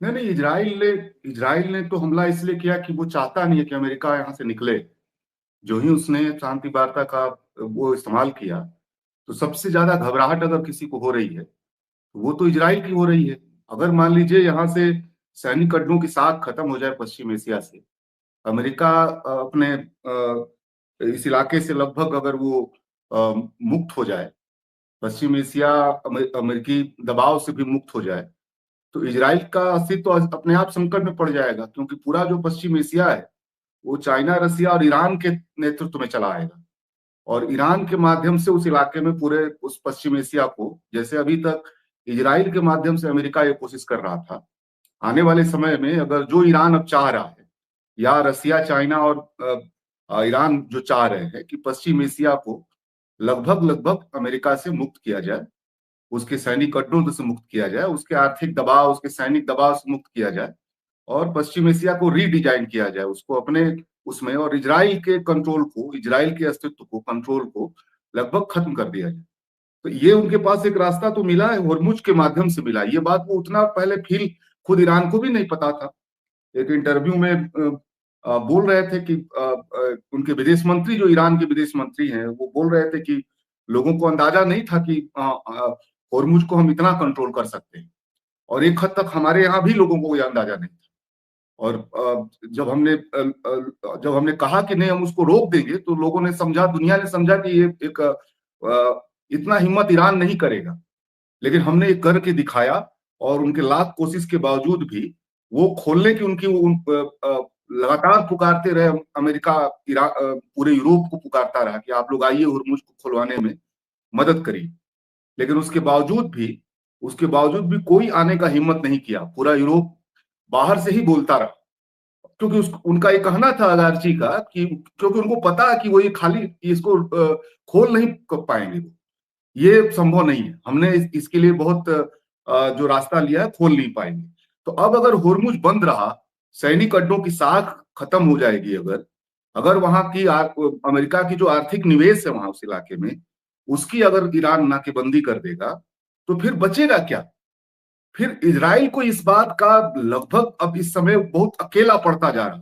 नहीं नहीं, इजराइल ने तो हमला इसलिए किया कि वो चाहता नहीं है कि अमेरिका यहाँ से निकले। जो ही उसने शांति वार्ता का वो इस्तेमाल किया, तो सबसे ज्यादा घबराहट अगर किसी को हो रही है तो वो तो इजराइल की हो रही है। अगर मान लीजिए यहाँ से सैनिक अड्डों की साख खत्म हो जाए पश्चिम एशिया से, अमेरिका अपने इस इलाके से लगभग अगर वो मुक्त हो जाए, पश्चिम एशिया अमेरिकी दबाव से भी मुक्त हो जाए, तो इजराइल का अस्तित्व तो अपने आप संकट में पड़ जाएगा, क्योंकि पूरा जो पश्चिम एशिया है वो चाइना, रसिया और ईरान के नेतृत्व में चला आएगा। और ईरान के माध्यम से उस इलाके में पूरे उस पश्चिम एशिया को, जैसे अभी तक इजराइल के माध्यम से अमेरिका ये कोशिश कर रहा था, आने वाले समय में अगर जो ईरान अब चाह रहा है, या रसिया, चाइना और ईरान जो चाह रहे हैं कि पश्चिम एशिया को लगभग लगभग अमेरिका से मुक्त किया जाए, उसके सैनिक अड्डों से मुक्त किया जाए, उसके आर्थिक दबाव, उसके सैनिक दबाव से मुक्त किया जाए, और पश्चिम एशिया को रीडिजाइन किया जाए उसको अपने उसमें, और इजराइल के कंट्रोल को, इजराइल के अस्तित्व को, कंट्रोल को लगभग खत्म कर दिया जाए। तो ये उनके पास एक रास्ता तो मिला है, होर्मुज के माध्यम से मिला। ये बात वो उतना पहले फील खुद ईरान को भी नहीं पता था। एक इंटरव्यू में बोल रहे थे कि उनके विदेश मंत्री, जो ईरान के विदेश मंत्री हैं, वो बोल रहे थे कि लोगों को अंदाजा नहीं था कि होर्मुज को हम इतना कंट्रोल कर सकते हैं। और एक हद तक हमारे यहाँ भी लोगों को यह अंदाजा नहीं था। और जब हमने कहा कि नहीं हम उसको रोक देंगे, तो लोगों ने समझा, दुनिया ने समझा कि ये एक इतना हिम्मत ईरान नहीं करेगा। लेकिन हमने ये करके दिखाया, और उनके लाख कोशिश के बावजूद भी वो खोलने की उनकी लगातार पुकारते रहे। अमेरिका पूरे यूरोप को पुकारता रहा कि आप लोग आइए, हुर्मुज को खुलवाने में मदद करिए। लेकिन उसके बावजूद भी कोई आने का हिम्मत नहीं किया। पूरा यूरोप बाहर से ही बोलता रहा, क्योंकि उनका ये कहना था अगारची का कि क्योंकि उनको पता है कि वो ये खाली इसको खोल नहीं कर पाएंगे, वो ये संभव नहीं है। हमने इसके लिए बहुत जो रास्ता लिया है, खोल नहीं पाएंगे। तो अब अगर होर्मुज बंद रहा, सैनिक अड्डों की साख खत्म हो जाएगी, अगर अगर वहां की अमेरिका की जो आर्थिक निवेश है वहां उस इलाके में, उसकी अगर ईरान नाकेबंदी कर देगा, तो फिर बचेगा क्या? फिर इजराइल को इस बात का लगभग अब इस समय बहुत अकेला पड़ता जा रहा है।